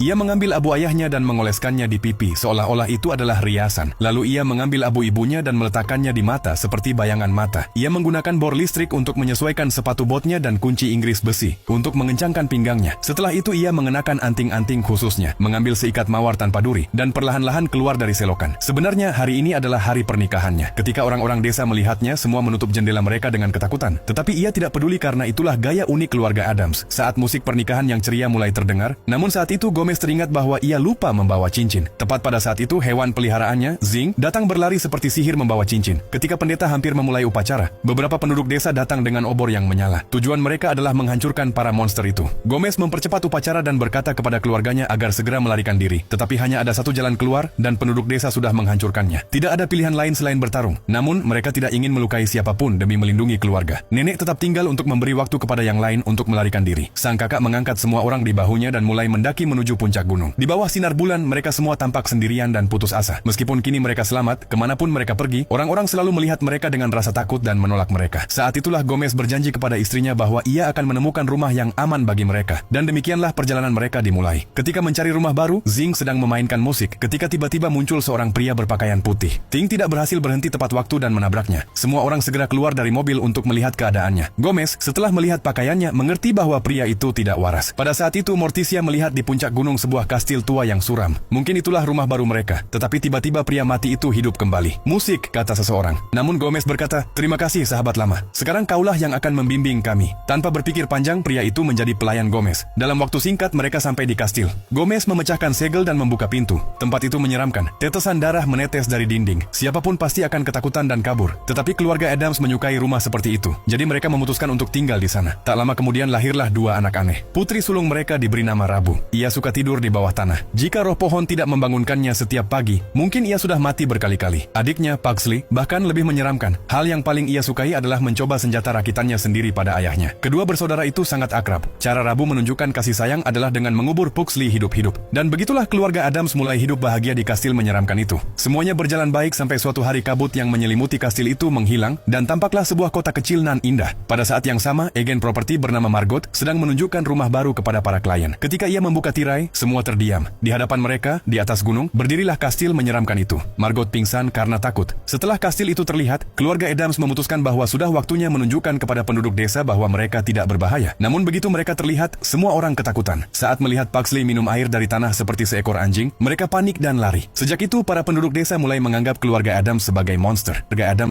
Ia mengambil abu ayahnya dan mengoleskannya di pipi seolah-olah itu adalah riasan. Lalu ia mengambil abu ibunya dan meletakkannya di mata seperti bayangan mata. Ia menggunakan bor listrik untuk menyesuaikan sepatu botnya dan kunci Inggris besi untuk mengencangkan pinggangnya. Setelah itu ia mengenakan anting-anting khususnya, mengambil seikat mawar tanpa duri, dan perlahan-lahan keluar dari selokan. Sebenarnya hari ini adalah hari pernikahannya. Ketika orang-orang desa melihatnya, semua menutup jendela mereka dengan ketakutan. Tetapi ia tidak peduli karena itulah gaya unik keluarga Addams. Saat musik pernikahan yang ceria mulai terdengar, namun saat itu Gomez teringat bahwa ia lupa membawa cincin. Tepat pada saat itu hewan peliharaannya, Zing, datang berlari seperti sihir membawa cincin. Ketika pendeta hampir memulai upacara, beberapa penduduk desa datang dengan obor yang menyala. Tujuan mereka adalah menghancurkan para monster itu. Gomez mempercepat upacara dan berkata kepada keluarganya agar segera melarikan diri. Tetapi hanya ada satu jalan keluar dan penduduk desa sudah menghancurkannya. Tidak ada pilihan lain selain bertarung. Namun mereka tidak ingin melukai siapapun demi melindungi keluarga. Nenek tetap tinggal untuk memberi waktu kepada yang lain untuk melarikan diri. Sang kakak mengangkat semua orang di bahunya dan mulai mendaki menuju puncak gunung. Di bawah sinar bulan, mereka semua tampak sendirian dan putus asa. Meskipun kini mereka selamat, kemanapun mereka pergi, orang-orang selalu melihat mereka dengan rasa takut dan menolak mereka. Saat itulah Gomez berjanji kepada istrinya bahwa ia akan menemukan rumah yang aman bagi mereka. Dan demikianlah perjalanan mereka dimulai. Ketika mencari rumah baru, Zing sedang memainkan musik ketika tiba-tiba muncul seorang pria berpakaian putih. Ting tidak berhasil berhenti tepat waktu dan menabraknya. Semua orang segera keluar dari mobil untuk melihat keadaannya. Gomez, setelah melihat pakaiannya, mengerti bahwa pria itu tidak waras. Pada saat itu, Morticia melihat di puncak gunung sebuah kastil tua yang suram. Mungkin itulah rumah baru mereka. Tetapi tiba-tiba pria mati itu hidup kembali. Musik, kata seseorang. Namun Gomez berkata, terima kasih sahabat lama. Sekarang kaulah yang akan membimbing kami. Tanpa berpikir panjang, pria itu menjadi pelayan Gomez. Dalam waktu singkat mereka sampai di kastil. Gomez memecahkan segel dan membuka pintu. Tempat itu menyeramkan. Tetesan darah menetes dari dinding. Siapapun pasti akan ketakutan dan kabur. Tetapi keluarga Addams menyukai rumah seperti itu. Jadi mereka memutuskan untuk tinggal di sana. Tak lama kemudian lahirlah dua anak aneh. Putri sulung mereka diberi nama Rabu. Ia suka tidur di bawah tanah. Jika roh pohon tidak membangunkannya setiap pagi, mungkin ia sudah mati berkali-kali. Adiknya, Pugsley, bahkan lebih menyeramkan. Hal yang paling ia sukai adalah mencoba senjata rakitannya sendiri pada ayahnya. Kedua bersaudara itu sangat akrab. Cara Rabu menunjukkan kasih sayang adalah dengan mengubur Pugsley hidup-hidup. Dan begitulah keluarga Addams mulai hidup bahagia di kastil menyeramkan itu. Semuanya berjalan baik sampai suatu hari kabut yang menyelimuti kastil itu menghilang dan tampaklah sebuah kota kecil nan indah. Pada saat yang sama, agen properti bernama Margot sedang menunjukkan rumah baru kepada para klien. Ketika ia membuka tirai, semua terdiam. Di hadapan mereka, di atas gunung, berdirilah kastil menyeramkan itu. Margot pingsan karena takut. Setelah kastil itu terlihat, keluarga Addams memutuskan bahwa sudah waktunya menunjukkan kepada penduduk desa bahwa mereka tidak berbahaya. Namun begitu mereka terlihat, semua orang ketakutan. Saat melihat Pugsley minum air dari tanah seperti seekor anjing, mereka panik dan lari. Sejak itu, para penduduk desa mulai menganggap keluarga Addams sebagai monster. Keluarga Addams